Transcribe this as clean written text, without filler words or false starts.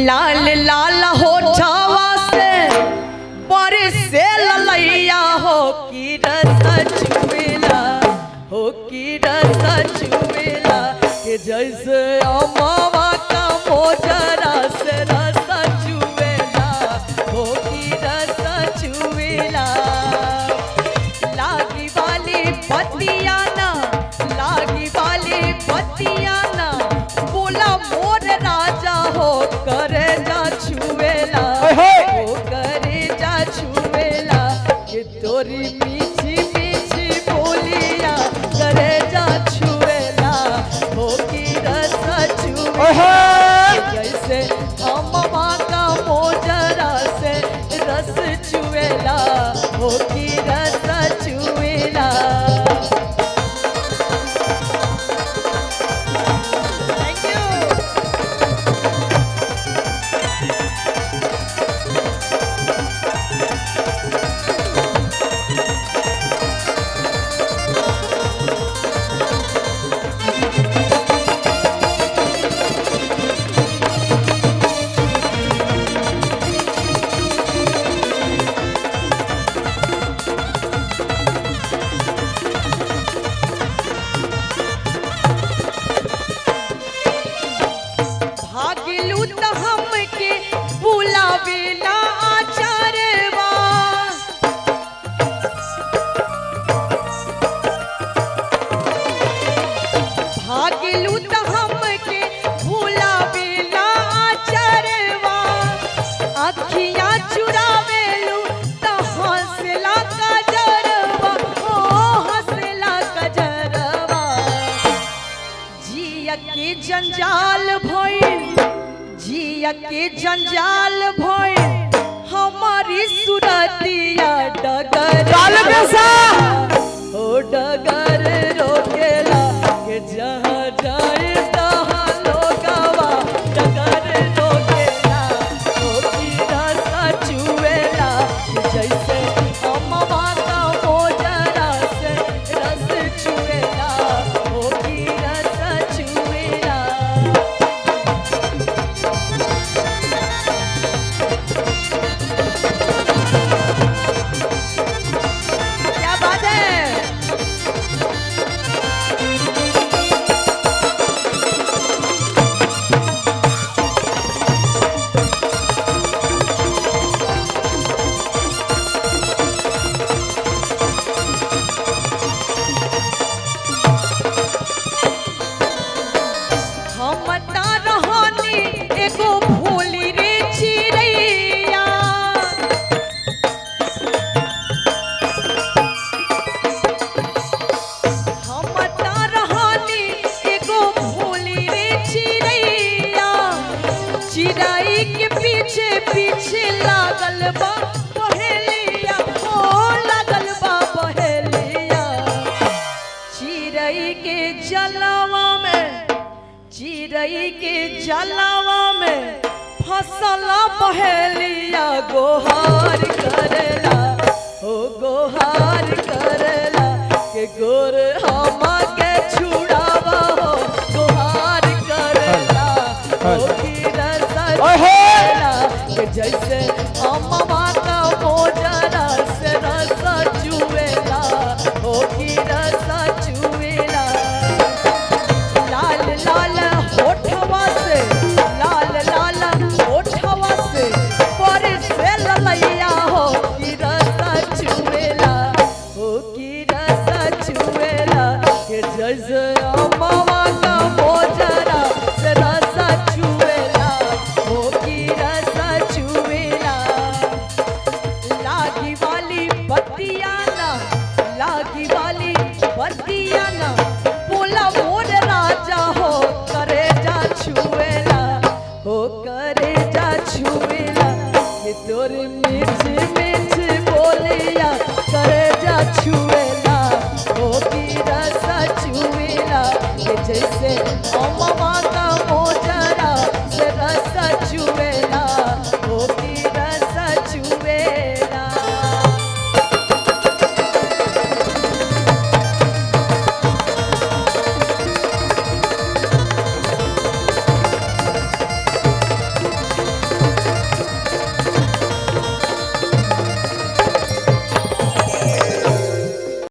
लाल लाल होठवा से बरसे ललैया हो की रस चुवेला हो की रस चुवेला के जैसे अमावा का मोजरा से रस चुवेला हो की रस चुवेला लागी वाली पतिया ना लागी वाली पतिया ना बोला मोर राजा हो करे जा छुवेला हो करे जा छुवेला कि तोरी मीठी मीठी बोलिया करे जा छुवेला हो की रस छुवेला जैसे अम्मा का मोजरा से रस छुवेला हो की रस छुवेला। भागिलू त हमके बुलावेला आचारवा भागिलू त हमके बुलावेला आचारवा अखियां चुरावेलू त हंसला कजरवा ओ हंसला कजरवा जिया के जंजाल भइल जिया के जंजाल भइल हमारी सुरतिया डगर ओ डगर रोकेला के जहाँ जाए तहाँ लोगवा डगर रोकेला ओ की रस चुवेला जैसे अम्मा का मोजरा से रस चुवेला ओ की रस चुवेला। क्या बात है। हम ता रहनी एगो भोली रे चिड़ैया हम ता रहनी एगो भोली रे चिड़ैया चिड़ै के पीछे पीछे लागल बा पहेलिया ओ लागल बा पहेलिया चिड़ै के जलवा में चिड़ै के जलवा में फसल पहेलिया गोहार करेला हो गोहार करेला के गोर हम के छुड़ावा हो गोहार करेला हो की रस चुवेला के जैसे अम्मा का मोजरा से रस चुवेला हो की रस चुवेला लाल लाल होठवा से लाल लाल होठवा से बरसे ललैया हो की रस चुवेला हो की रस चुवेला के जैसे अम्मा का मोजरा से रस चुवेला हो की रस चुवेला लागी वाली बत्तिया ना लागी वाली बत्तिया